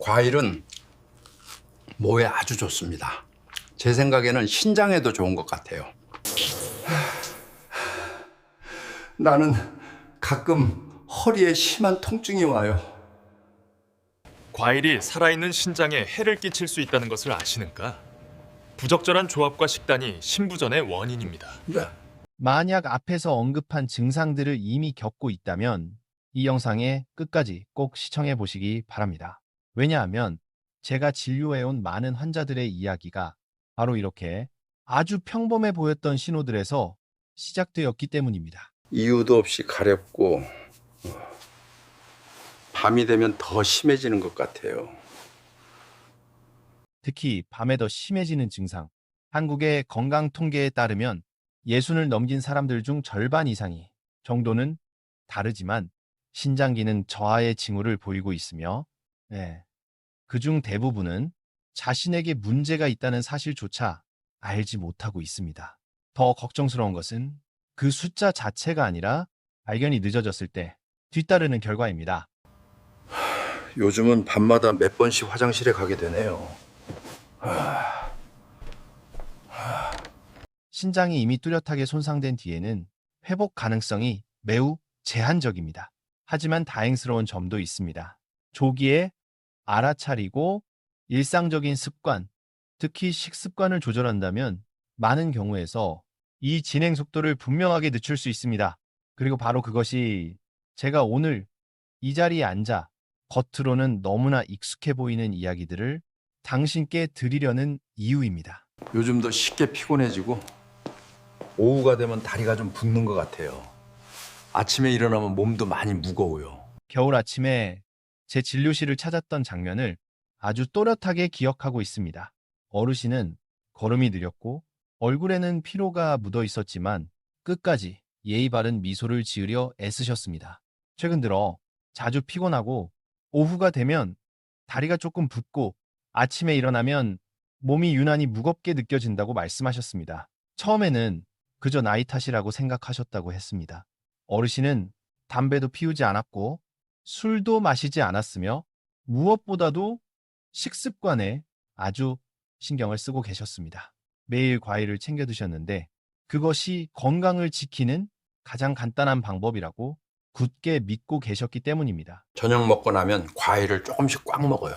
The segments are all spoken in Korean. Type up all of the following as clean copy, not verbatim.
과일은 몸에 아주 좋습니다. 제 생각에는 신장에도 좋은 것 같아요. 나는 가끔 허리에 심한 통증이 와요. 과일이 살아있는 신장에 해를 끼칠 수 있다는 것을 아시는가? 부적절한 조합과 식단이 신부전의 원인입니다. 네. 만약 앞에서 언급한 증상들을 이미 겪고 있다면 이 영상의 끝까지 꼭 시청해 보시기 바랍니다. 왜냐하면 제가 진료해온 많은 환자들의 이야기가 바로 이렇게 아주 평범해 보였던 신호들에서 시작되었기 때문입니다. 이유도 없이 가렵고 밤이 되면 더 심해지는 것 같아요. 특히 밤에 더 심해지는 증상. 한국의 건강 통계에 따르면 60을 넘긴 사람들 중 절반 이상이 정도는 다르지만 신장 기능 저하의 징후를 보이고 있으며 그중 대부분은 자신에게 문제가 있다는 사실조차 알지 못하고 있습니다. 더 걱정스러운 것은 그 숫자 자체가 아니라 발견이 늦어졌을 때 뒤따르는 결과입니다. 요즘은 밤마다 몇 번씩 화장실에 가게 되네요. 신장이 이미 뚜렷하게 손상된 뒤에는 회복 가능성이 매우 제한적입니다. 하지만 다행스러운 점도 있습니다. 조기에 알아차리고 일상적인 습관, 특히 식습관을 조절한다면 많은 경우에서 이 진행 속도를 분명하게 늦출 수 있습니다. 그리고 바로 그것이 제가 오늘 이 자리에 앉아 겉으로는 너무나 익숙해 보이는 이야기들을 당신께 드리려는 이유입니다. 요즘도 쉽게 피곤해지고 오후가 되면 다리가 좀 붓는 것 같아요. 아침에 일어나면 몸도 많이 무거워요. 겨울 아침에 제 진료실을 찾았던 장면을 아주 또렷하게 기억하고 있습니다. 어르신은 걸음이 느렸고 얼굴에는 피로가 묻어 있었지만 끝까지 예의 바른 미소를 지으려 애쓰셨습니다. 최근 들어 자주 피곤하고 오후가 되면 다리가 조금 붓고 아침에 일어나면 몸이 유난히 무겁게 느껴진다고 말씀하셨습니다. 처음에는 그저 나이 탓이라고 생각하셨다고 했습니다. 어르신은 담배도 피우지 않았고 술도 마시지 않았으며 무엇보다도 식습관에 아주 신경을 쓰고 계셨습니다. 매일 과일을 챙겨 드셨는데 그것이 건강을 지키는 가장 간단한 방법이라고 굳게 믿고 계셨기 때문입니다. 저녁 먹고 나면 과일을 조금씩 꽉 먹어요.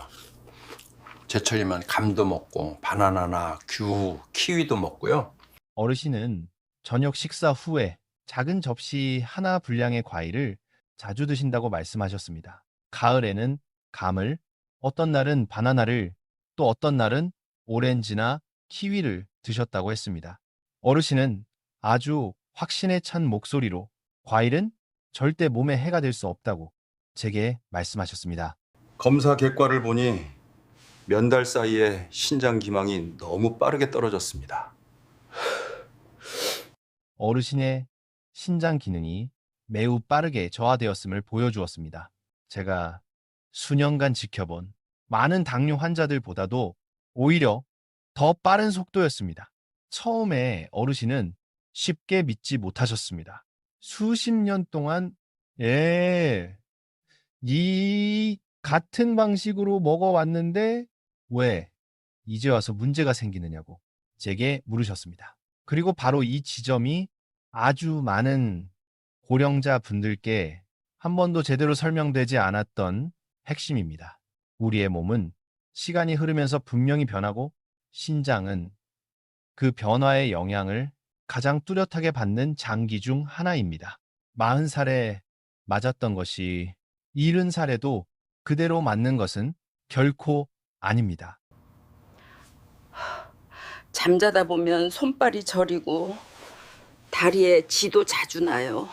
제철이면 감도 먹고 바나나나 귤, 키위도 먹고요. 어르신은 저녁 식사 후에 작은 접시 하나 분량의 과일을 자주 드신다고 말씀하셨습니다. 가을에는 감을, 어떤 날은 바나나를, 또 어떤 날은 오렌지나 키위를 드셨다고 했습니다. 어르신은 아주 확신에 찬 목소리로 과일은 절대 몸에 해가 될 수 없다고 제게 말씀하셨습니다. 검사 결과를 보니 몇 달 사이에 신장 기망이 너무 빠르게 떨어졌습니다. 어르신의 신장 기능이 매우 빠르게 저하되었음을 보여주었습니다. 제가 수년간 지켜본 많은 당뇨 환자들보다도 오히려 더 빠른 속도였습니다. 처음에 어르신은 쉽게 믿지 못하셨습니다. 수십 년 동안 이 같은 방식으로 먹어왔는데 왜 이제 와서 문제가 생기느냐고 제게 물으셨습니다. 그리고 바로 이 지점이 아주 많은 고령자 분들께 한 번도 제대로 설명되지 않았던 핵심입니다. 우리의 몸은 시간이 흐르면서 분명히 변하고 신장은 그 변화의 영향을 가장 뚜렷하게 받는 장기 중 하나입니다. 40살에 맞았던 것이 70살에도 그대로 맞는 것은 결코 아닙니다. 잠자다 보면 손발이 저리고 다리에 지도 자주 나요.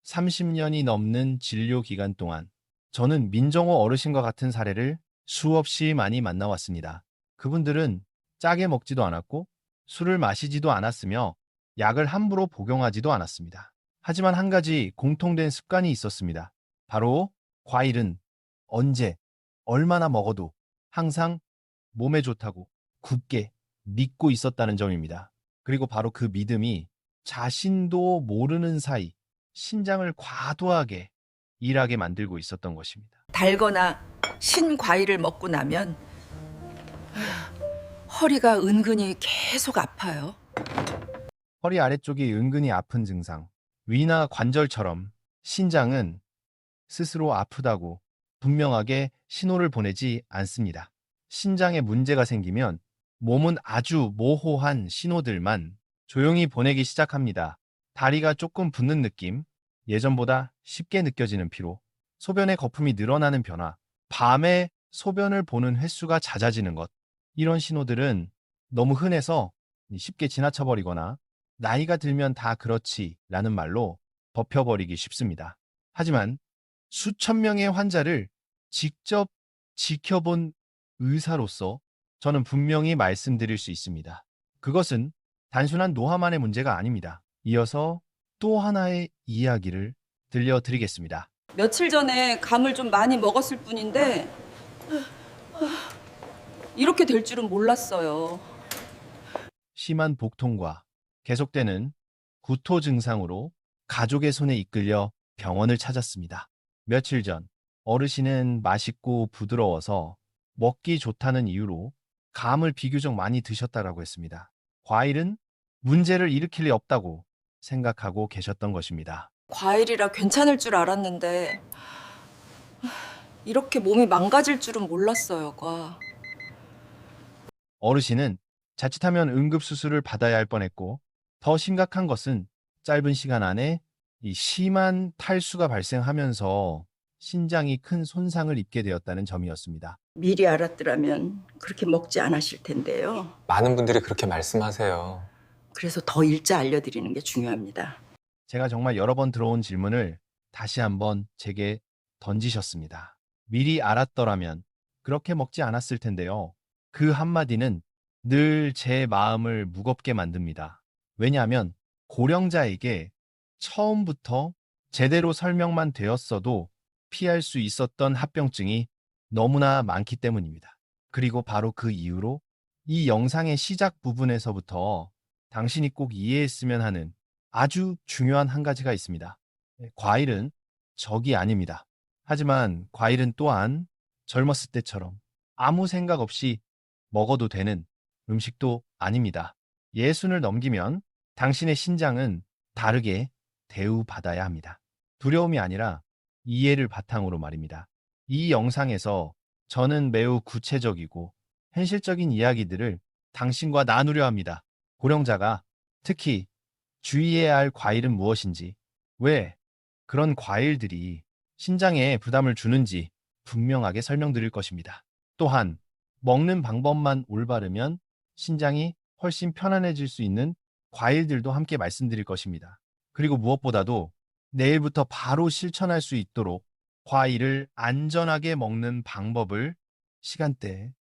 30년이 넘는 진료 기간 동안 저는 민정호 어르신과 같은 사례를 수없이 많이 만나왔습니다. 그분들은 짜게 먹지도 않았고 술을 마시지도 않았으며 약을 함부로 복용하지도 않았습니다. 하지만 한 가지 공통된 습관이 있었습니다. 바로 과일은 언제, 얼마나 먹어도 항상 몸에 좋다고 굳게 믿고 있었다는 점입니다. 그리고 바로 그 믿음이 자신도 모르는 사이 신장을 과도하게 일하게 만들고 있었던 것입니다. 달거나 신과일을 먹고 나면 허리가 은근히 계속 아파요. 허리 아래쪽이 은근히 아픈 증상, 위나 관절처럼 신장은 스스로 아프다고 분명하게 신호를 보내지 않습니다. 신장에 문제가 생기면 몸은 아주 모호한 신호들만 조용히 보내기 시작합니다. 다리가 조금 붓는 느낌, 예전보다 쉽게 느껴지는 피로, 소변의 거품이 늘어나는 변화, 밤에 소변을 보는 횟수가 잦아지는 것. 이런 신호들은 너무 흔해서 쉽게 지나쳐버리거나 나이가 들면 다 그렇지 라는 말로 덮여버리기 쉽습니다. 하지만 수천 명의 환자를 직접 지켜본 의사로서 저는 분명히 말씀드릴 수 있습니다. 그것은 단순한 노화만의 문제가 아닙니다. 이어서 또 하나의 이야기를 들려드리겠습니다. 며칠 전에 감을 좀 많이 먹었을 뿐인데 이렇게 될 줄은 몰랐어요. 심한 복통과 계속되는 구토 증상으로 가족의 손에 이끌려 병원을 찾았습니다. 며칠 전 어르신은 맛있고 부드러워서 먹기 좋다는 이유로 감을 비교적 많이 드셨다라고 했습니다. 과일은 문제를 일으킬 리 없다고 생각하고 계셨던 것입니다. 과일이라 괜찮을 줄 알았는데 이렇게 몸이 망가질 줄은 몰랐어요, 과. 어르신은 자칫하면 응급수술을 받아야 할 뻔했고 더 심각한 것은 짧은 시간 안에 이 심한 탈수가 발생하면서 신장이 큰 손상을 입게 되었다는 점이었습니다. 미리 알았더라면 그렇게 먹지 않으실 텐데요. 많은 분들이 그렇게 말씀하세요. 그래서 더 일찍 알려드리는 게 중요합니다. 제가 정말 여러 번 들어온 질문을 다시 한번 제게 던지셨습니다. 미리 알았더라면 그렇게 먹지 않았을 텐데요. 그 한마디는 늘 제 마음을 무겁게 만듭니다. 왜냐하면 고령자에게 처음부터 제대로 설명만 되었어도 피할 수 있었던 합병증이 너무나 많기 때문입니다. 그리고 바로 그 이유로 이 영상의 시작 부분에서부터 당신이 꼭 이해했으면 하는 아주 중요한 한 가지가 있습니다. 과일은 적이 아닙니다. 하지만 과일은 또한 젊었을 때처럼 아무 생각 없이 먹어도 되는 음식도 아닙니다. 예순을 넘기면 당신의 신장은 다르게 대우받아야 합니다. 두려움이 아니라 이해를 바탕으로 말입니다. 이 영상에서 저는 매우 구체적이고 현실적인 이야기들을 당신과 나누려 합니다. 고령자가 특히 주의해야 할 과일은 무엇인지, 왜 그런 과일들이 신장에 부담을 주는지 분명하게 설명드릴 것입니다. 또한 먹는 방법만 올바르면 신장이 훨씬 편안해질 수 있는 과일들도 함께 말씀드릴 것입니다. 그리고 무엇보다도 내일부터 바로 실천할 수 있도록 과일을 안전하게 먹는 방법을 시간대,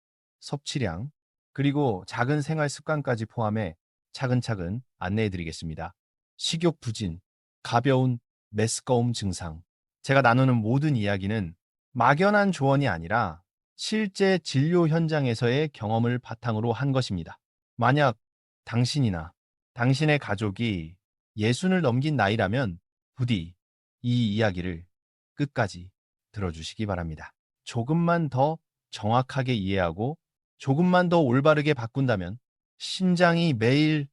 섭취량, 그리고 작은 생활 습관까지 포함해 차근차근 안내해 드리겠습니다. 식욕 부진, 가벼운 메스꺼움 증상. 제가 나누는 모든 이야기는 막연한 조언이 아니라 실제 진료 현장에서의 경험을 바탕으로 한 것입니다. 만약 당신이나 당신의 가족이 예순을 넘긴 나이라면 부디 이 이야기를 끝까지 들어주시기 바랍니다. 조금만 더 정확하게 이해하고 조금만 더 올바르게 바꾼다면 신장이 매일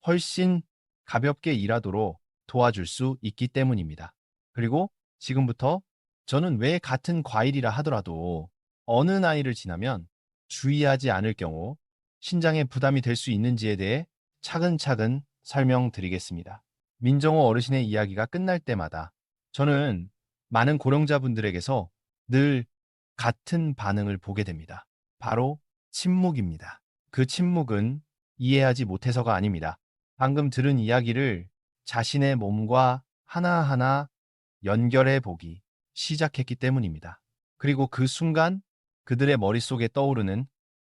훨씬 가볍게 일하도록 도와줄 수 있기 때문입니다. 그리고 지금부터 저는 왜 같은 과일이라 하더라도 어느 나이를 지나면 주의하지 않을 경우 신장에 부담이 될 수 있는지에 대해 차근차근 설명드리겠습니다. 민정호 어르신의 이야기가 끝날 때마다 저는 많은 고령자분들에게서 늘 같은 반응을 보게 됩니다. 바로 침묵입니다. 그 침묵은 이해하지 못해서가 아닙니다. 방금 들은 이야기를 자신의 몸과 하나하나 연결해 보기 시작했기 때문입니다. 그리고 그 순간 그들의 머릿속에 떠오르는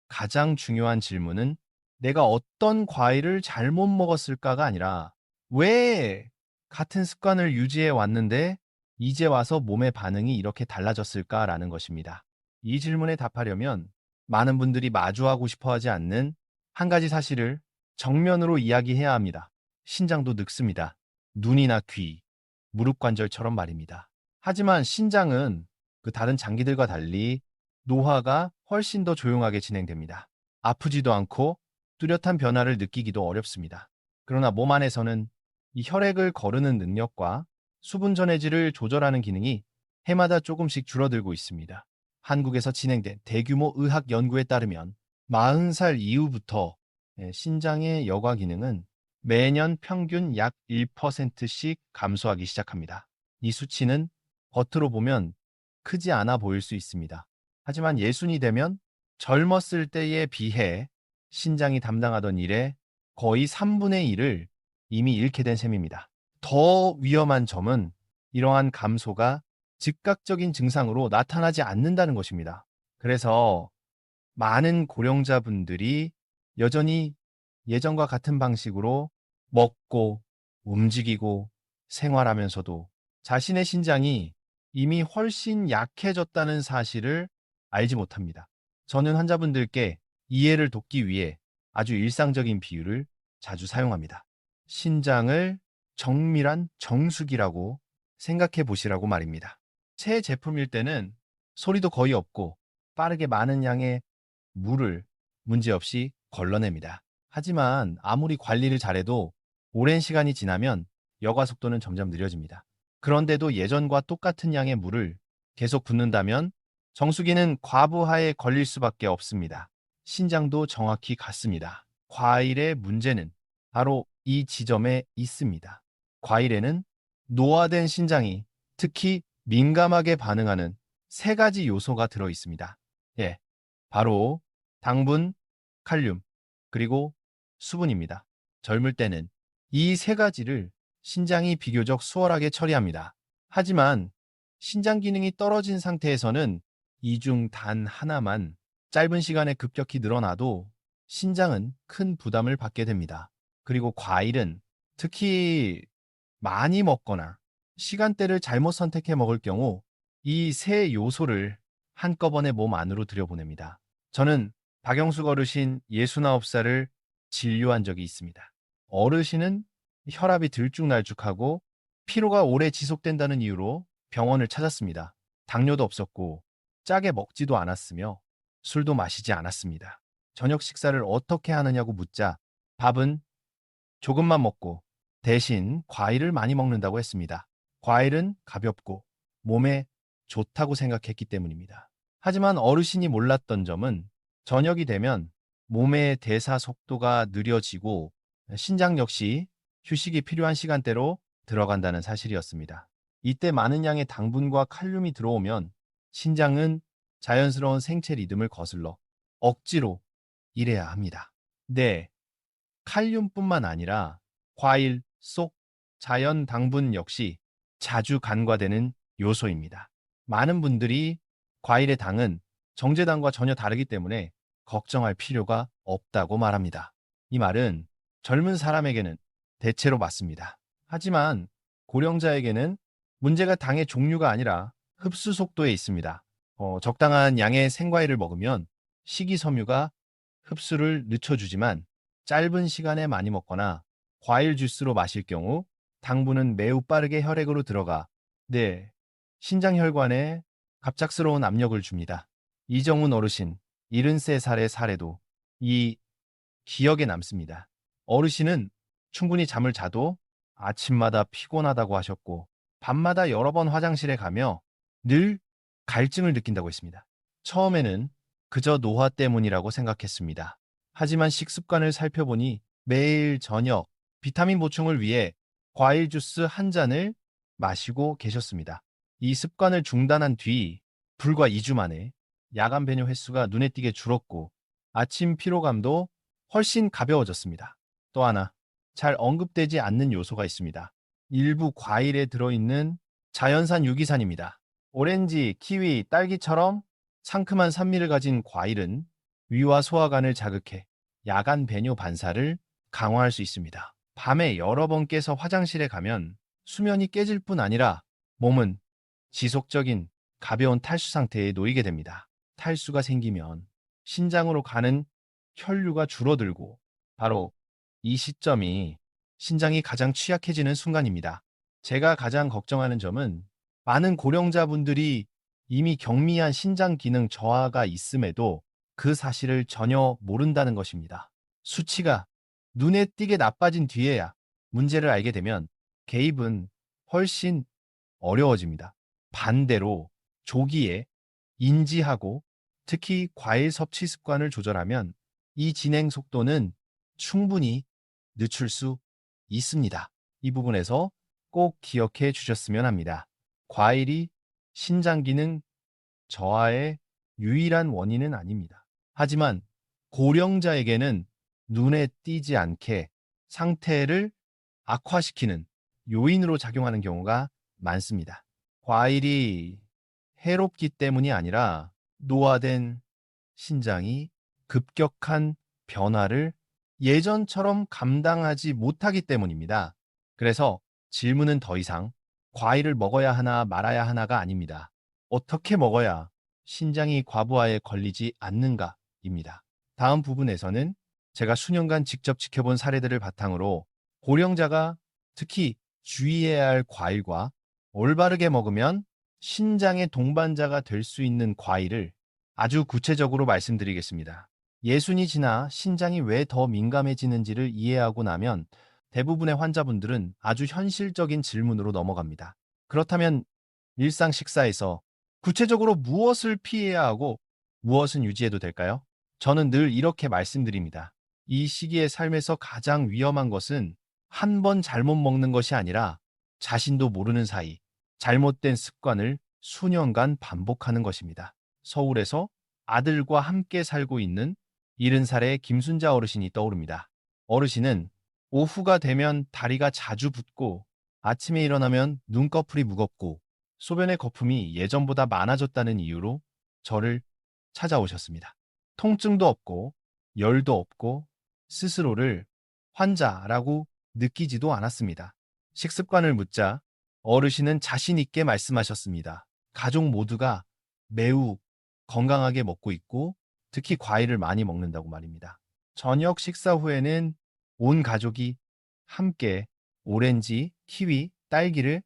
가장 중요한 질문은 내가 어떤 과일을 잘못 먹었을까가 아니라 왜 같은 습관을 유지해 왔는데 이제 와서 몸의 반응이 이렇게 달라졌을까라는 것입니다. 이 질문에 답하려면 많은 분들이 마주하고 싶어 하지 않는 한 가지 사실을 정면으로 이야기해야 합니다. 신장도 늙습니다. 눈이나 귀, 무릎 관절처럼 말입니다. 하지만 신장은 그 다른 장기들과 달리 노화가 훨씬 더 조용하게 진행됩니다. 아프지도 않고 뚜렷한 변화를 느끼기도 어렵습니다. 그러나 몸 안에서는 이 혈액을 거르는 능력과 수분 전해질을 조절하는 기능이 해마다 조금씩 줄어들고 있습니다. 한국에서 진행된 대규모 의학 연구에 따르면 40살 이후부터 신장의 여과 기능은 매년 평균 약 1%씩 감소하기 시작합니다. 이 수치는 겉으로 보면 크지 않아 보일 수 있습니다. 하지만 예순이 되면 젊었을 때에 비해 신장이 담당하던 일의 거의 3분의 1을 이미 잃게 된 셈입니다. 더 위험한 점은 이러한 감소가 즉각적인 증상으로 나타나지 않는다는 것입니다. 그래서 많은 고령자분들이 여전히 예전과 같은 방식으로 먹고 움직이고 생활하면서도 자신의 신장이 이미 훨씬 약해졌다는 사실을 알지 못합니다. 저는 환자분들께 이해를 돕기 위해 아주 일상적인 비유를 자주 사용합니다. 신장을 정밀한 정수기라고 생각해 보시라고 말입니다. 새 제품일 때는 소리도 거의 없고 빠르게 많은 양의 물을 문제없이 걸러냅니다. 하지만 아무리 관리를 잘해도 오랜 시간이 지나면 여과 속도는 점점 느려집니다. 그런데도 예전과 똑같은 양의 물을 계속 붓는다면 정수기는 과부하에 걸릴 수밖에 없습니다. 신장도 정확히 같습니다. 과일의 문제는 바로 이 지점에 있습니다. 과일에는 노화된 신장이 특히 민감하게 반응하는 세 가지 요소가 들어 있습니다. 예, 바로 당분, 칼륨, 그리고 수분입니다. 젊을 때는 이 세 가지를 신장이 비교적 수월하게 처리합니다. 하지만 신장 기능이 떨어진 상태에서는 이 중 단 하나만 짧은 시간에 급격히 늘어나도 신장은 큰 부담을 받게 됩니다. 그리고 과일은 특히 많이 먹거나 시간대를 잘못 선택해 먹을 경우 이 세 요소를 한꺼번에 몸 안으로 들여보냅니다. 저는 박영숙 어르신 69살을 진료한 적이 있습니다. 어르신은 혈압이 들쭉날쭉하고 피로가 오래 지속된다는 이유로 병원을 찾았습니다. 당뇨도 없었고 짜게 먹지도 않았으며 술도 마시지 않았습니다. 저녁 식사를 어떻게 하느냐고 묻자 밥은 조금만 먹고 대신 과일을 많이 먹는다고 했습니다. 과일은 가볍고 몸에 좋다고 생각했기 때문입니다. 하지만 어르신이 몰랐던 점은 저녁이 되면 몸의 대사 속도가 느려지고 신장 역시 휴식이 필요한 시간대로 들어간다는 사실이었습니다. 이때 많은 양의 당분과 칼륨이 들어오면 신장은 자연스러운 생체 리듬을 거슬러 억지로 일해야 합니다. 네, 칼륨뿐만 아니라 과일 속 자연 당분 역시 자주 간과되는 요소입니다. 많은 분들이 과일의 당은 정제당과 전혀 다르기 때문에 걱정할 필요가 없다고 말합니다. 이 말은 젊은 사람에게는 대체로 맞습니다. 하지만 고령자에게는 문제가 당의 종류가 아니라 흡수 속도에 있습니다. 적당한 양의 생과일을 먹으면 식이섬유가 흡수를 늦춰주지만 짧은 시간에 많이 먹거나 과일 주스로 마실 경우 당분은 매우 빠르게 혈액으로 들어가 신장혈관에 갑작스러운 압력을 줍니다. 이정훈 어르신 73살의 사례도 이 기억에 남습니다. 어르신은 충분히 잠을 자도 아침마다 피곤하다고 하셨고 밤마다 여러 번 화장실에 가며 늘 갈증을 느낀다고 했습니다. 처음에는 그저 노화 때문이라고 생각했습니다. 하지만 식습관을 살펴보니 매일 저녁 비타민 보충을 위해 과일 주스 한 잔을 마시고 계셨습니다. 이 습관을 중단한 뒤 불과 2주 만에 야간 배뇨 횟수가 눈에 띄게 줄었고 아침 피로감도 훨씬 가벼워졌습니다. 또 하나 잘 언급되지 않는 요소가 있습니다. 일부 과일에 들어있는 자연산 유기산입니다. 오렌지, 키위, 딸기처럼 상큼한 산미를 가진 과일은 위와 소화관을 자극해 야간 배뇨 반사를 강화할 수 있습니다. 밤에 여러 번 깨서 화장실에 가면 수면이 깨질 뿐 아니라 몸은 지속적인 가벼운 탈수 상태에 놓이게 됩니다. 탈수가 생기면 신장으로 가는 혈류가 줄어들고 바로 이 시점이 신장이 가장 취약해지는 순간입니다. 제가 가장 걱정하는 점은 많은 고령자분들이 이미 경미한 신장 기능 저하가 있음에도 그 사실을 전혀 모른다는 것입니다. 수치가 눈에 띄게 나빠진 뒤에야 문제를 알게 되면 개입은 훨씬 어려워집니다. 반대로 조기에 인지하고 특히 과일 섭취 습관을 조절하면 이 진행 속도는 충분히 늦출 수 있습니다. 이 부분에서 꼭 기억해 주셨으면 합니다. 과일이 신장 기능 저하의 유일한 원인은 아닙니다. 하지만 고령자에게는 눈에 띄지 않게 상태를 악화시키는 요인으로 작용하는 경우가 많습니다. 과일이 해롭기 때문이 아니라 노화된 신장이 급격한 변화를 예전처럼 감당하지 못하기 때문입니다. 그래서 질문은 더 이상 과일을 먹어야 하나 말아야 하나가 아닙니다. 어떻게 먹어야 신장이 과부하에 걸리지 않는가입니다. 다음 부분에서는 제가 수년간 직접 지켜본 사례들을 바탕으로 고령자가 특히 주의해야 할 과일과 올바르게 먹으면 신장의 동반자가 될 수 있는 과일을 아주 구체적으로 말씀드리겠습니다. 예순이 지나 신장이 왜 더 민감해지는지를 이해하고 나면 대부분의 환자분들은 아주 현실적인 질문으로 넘어갑니다. 그렇다면 일상 식사에서 구체적으로 무엇을 피해야 하고 무엇은 유지해도 될까요? 저는 늘 이렇게 말씀드립니다. 이 시기의 삶에서 가장 위험한 것은 한 번 잘못 먹는 것이 아니라 자신도 모르는 사이 잘못된 습관을 수년간 반복하는 것입니다. 서울에서 아들과 함께 살고 있는 70살의 김순자 어르신이 떠오릅니다. 어르신은 오후가 되면 다리가 자주 붓고 아침에 일어나면 눈꺼풀이 무겁고 소변의 거품이 예전보다 많아졌다는 이유로 저를 찾아오셨습니다. 통증도 없고 열도 없고 스스로를 환자라고 느끼지도 않았습니다. 식습관을 묻자 어르신은 자신 있게 말씀하셨습니다. 가족 모두가 매우 건강하게 먹고 있고 특히 과일을 많이 먹는다고 말입니다. 저녁 식사 후에는 온 가족이 함께 오렌지, 키위, 딸기를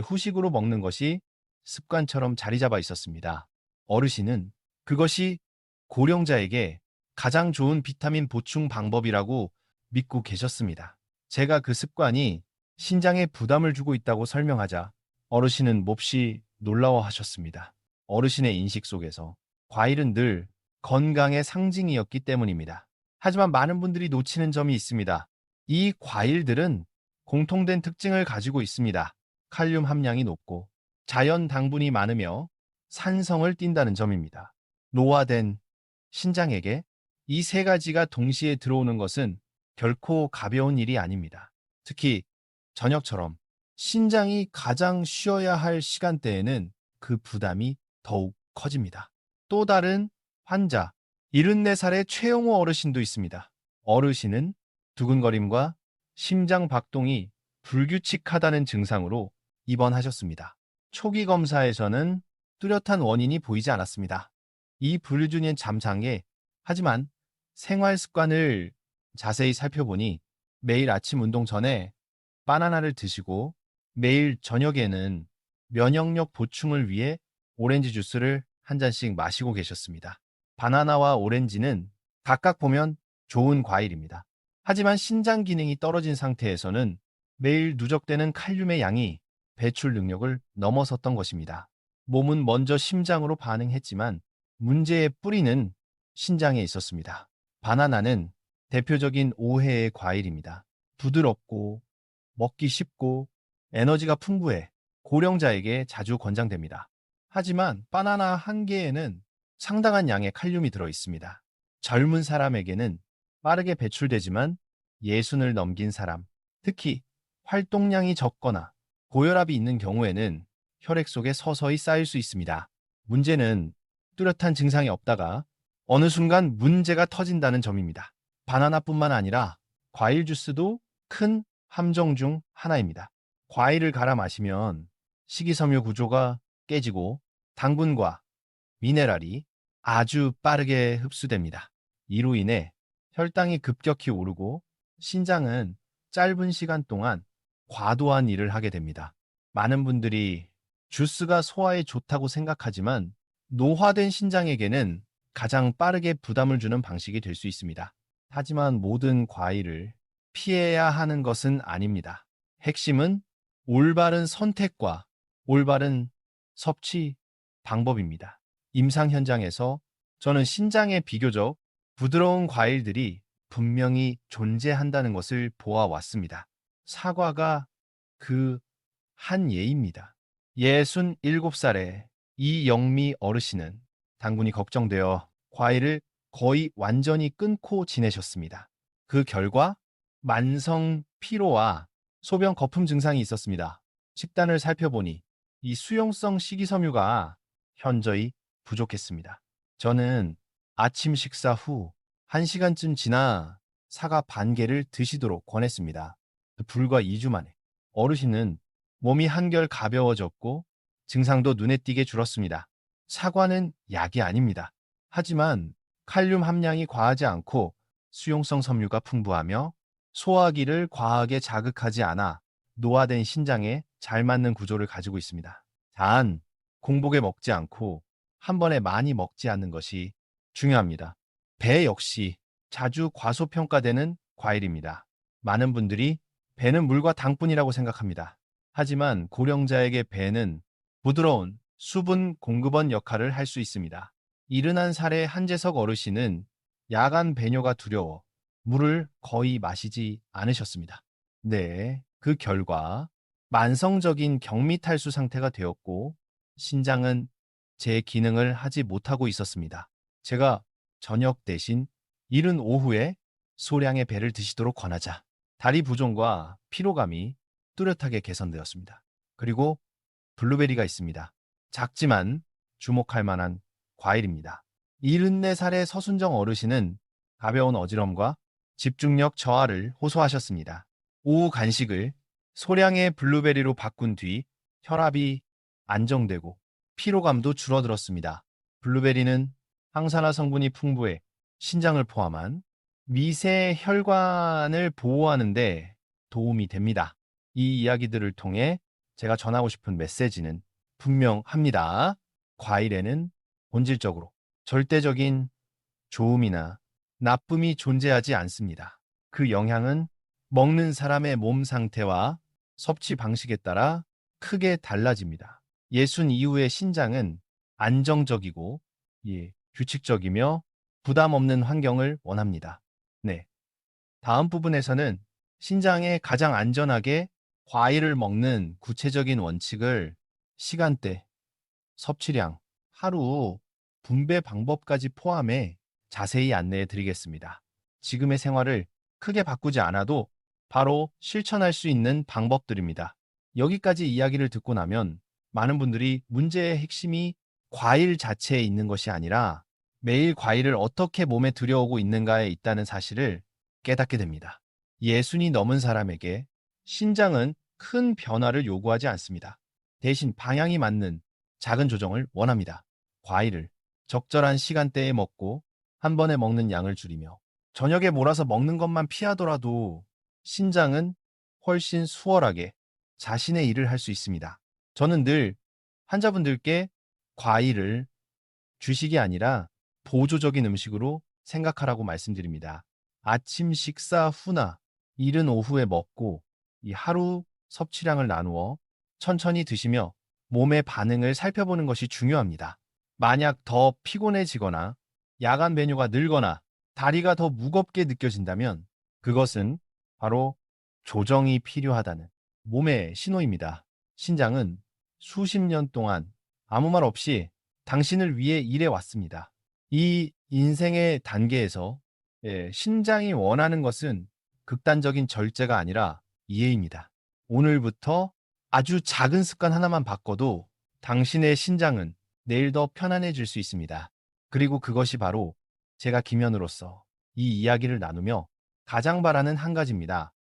후식으로 먹는 것이 습관처럼 자리 잡아 있었습니다. 어르신은 그것이 고령자에게 가장 좋은 비타민 보충 방법이라고 믿고 계셨습니다. 제가 그 습관이 신장에 부담을 주고 있다고 설명하자 어르신은 몹시 놀라워하셨습니다. 어르신의 인식 속에서 과일은 늘 건강의 상징이었기 때문입니다. 하지만 많은 분들이 놓치는 점이 있습니다. 이 과일들은 공통된 특징을 가지고 있습니다. 칼륨 함량이 높고 자연 당분이 많으며 산성을 띈다는 점입니다. 노화된 신장에게 이 세 가지가 동시에 들어오는 것은 결코 가벼운 일이 아닙니다. 특히 저녁처럼 신장이 가장 쉬어야 할 시간대에는 그 부담이 더욱 커집니다. 또 다른 환자, 74살의 최영호 어르신도 있습니다. 어르신은 두근거림과 심장 박동이 불규칙하다는 증상으로 입원하셨습니다. 초기 검사에서는 뚜렷한 원인이 보이지 않았습니다. 이 불균형 잠상에 하지만 생활 습관을 자세히 살펴보니 매일 아침 운동 전에 바나나를 드시고 매일 저녁에는 면역력 보충을 위해 오렌지 주스를 한 잔씩 마시고 계셨습니다. 바나나와 오렌지는 각각 보면 좋은 과일입니다. 하지만 신장 기능이 떨어진 상태에서는 매일 누적되는 칼륨의 양이 배출 능력을 넘어섰던 것입니다. 몸은 먼저 심장으로 반응했지만 문제의 뿌리는 신장에 있었습니다. 바나나는 대표적인 오해의 과일입니다. 부드럽고 먹기 쉽고 에너지가 풍부해 고령자에게 자주 권장됩니다. 하지만 바나나 한 개에는 상당한 양의 칼륨이 들어 있습니다. 젊은 사람에게는 빠르게 배출되지만 예순을 넘긴 사람, 특히 활동량이 적거나 고혈압이 있는 경우에는 혈액 속에 서서히 쌓일 수 있습니다. 문제는 뚜렷한 증상이 없다가 어느 순간 문제가 터진다는 점입니다. 바나나뿐만 아니라 과일 주스도 큰 함정 중 하나입니다. 과일을 갈아 마시면 식이섬유 구조가 깨지고 당분과 미네랄이 아주 빠르게 흡수됩니다. 이로 인해 혈당이 급격히 오르고 신장은 짧은 시간 동안 과도한 일을 하게 됩니다. 많은 분들이 주스가 소화에 좋다고 생각하지만 노화된 신장에게는 가장 빠르게 부담을 주는 방식이 될 수 있습니다. 하지만 모든 과일을 피해야 하는 것은 아닙니다. 핵심은 올바른 선택과 올바른 섭취 방법입니다. 임상 현장에서 저는 신장에 비교적 부드러운 과일들이 분명히 존재한다는 것을 보아왔습니다. 사과가 그 한 예입니다. 67살의 이영미 어르신은 당분이 걱정되어 과일을 거의 완전히 끊고 지내셨습니다. 그 결과 만성 피로와 소변 거품 증상이 있었습니다. 식단을 살펴보니 이 수용성 식이섬유가 현저히 부족했습니다. 저는 아침 식사 후 1시간쯤 지나 사과 반 개를 드시도록 권했습니다. 불과 2주 만에 어르신은 몸이 한결 가벼워졌고 증상도 눈에 띄게 줄었습니다. 사과는 약이 아닙니다. 하지만 칼륨 함량이 과하지 않고 수용성 섬유가 풍부하며 소화기를 과하게 자극하지 않아 노화된 신장에 잘 맞는 구조를 가지고 있습니다. 단, 공복에 먹지 않고 한 번에 많이 먹지 않는 것이 중요합니다. 배 역시 자주 과소평가되는 과일입니다. 많은 분들이 배는 물과 당뿐이라고 생각합니다. 하지만 고령자에게 배는 부드러운 수분 공급원 역할을 할 수 있습니다. 71살의 한재석 어르신은 야간 배뇨가 두려워 물을 거의 마시지 않으셨습니다. 네, 그 결과 만성적인 경미탈수 상태가 되었고 신장은 제 기능을 하지 못하고 있었습니다. 제가 저녁 대신 이른 오후에 소량의 배를 드시도록 권하자 다리 부종과 피로감이 뚜렷하게 개선되었습니다. 그리고 블루베리가 있습니다. 작지만 주목할 만한 과일입니다. 74살의 서순정 어르신은 가벼운 어지럼과 집중력 저하를 호소하셨습니다. 오후 간식을 소량의 블루베리로 바꾼 뒤 혈압이 안정되고 피로감도 줄어들었습니다. 블루베리는 항산화 성분이 풍부해 신장을 포함한 미세 혈관을 보호하는 데 도움이 됩니다. 이 이야기들을 통해 제가 전하고 싶은 메시지는 분명합니다. 과일에는 본질적으로 절대적인 좋음이나 나쁨이 존재하지 않습니다. 그 영향은 먹는 사람의 몸 상태와 섭취 방식에 따라 크게 달라집니다. 예순 이후의 신장은 안정적이고 규칙적이며 부담 없는 환경을 원합니다. 네. 다음 부분에서는 신장에 가장 안전하게 과일을 먹는 구체적인 원칙을 시간대, 섭취량, 하루 분배 방법까지 포함해 자세히 안내해 드리겠습니다. 지금의 생활을 크게 바꾸지 않아도 바로 실천할 수 있는 방법들입니다. 여기까지 이야기를 듣고 나면 많은 분들이 문제의 핵심이 과일 자체에 있는 것이 아니라 매일 과일을 어떻게 몸에 들여오고 있는가에 있다는 사실을 깨닫게 됩니다. 예순이 넘은 사람에게 신장은 큰 변화를 요구하지 않습니다. 대신 방향이 맞는 작은 조정을 원합니다. 과일을 적절한 시간대에 먹고 한 번에 먹는 양을 줄이며 저녁에 몰아서 먹는 것만 피하더라도 신장은 훨씬 수월하게 자신의 일을 할 수 있습니다. 저는 늘 환자분들께 과일을 주식이 아니라 보조적인 음식으로 생각하라고 말씀드립니다. 아침 식사 후나 이른 오후에 먹고 이 하루 섭취량을 나누어 천천히 드시며 몸의 반응을 살펴보는 것이 중요합니다. 만약 더 피곤해지거나 야간 메뉴가 늘거나 다리가 더 무겁게 느껴진다면 그것은 바로 조정이 필요하다는 몸의 신호입니다. 신장은 수십 년 동안 아무 말 없이 당신을 위해 일해 왔습니다. 이 인생의 단계에서 신장이 원하는 것은 극단적인 절제가 아니라 이해입니다. 오늘부터 아주 작은 습관 하나만 바꿔도 당신의 신장은 내일 더 편안해질 수 있습니다. 그리고 그것이 바로 제가 김현우로서 이 이야기를 나누며 가장 바라는 한 가지입니다.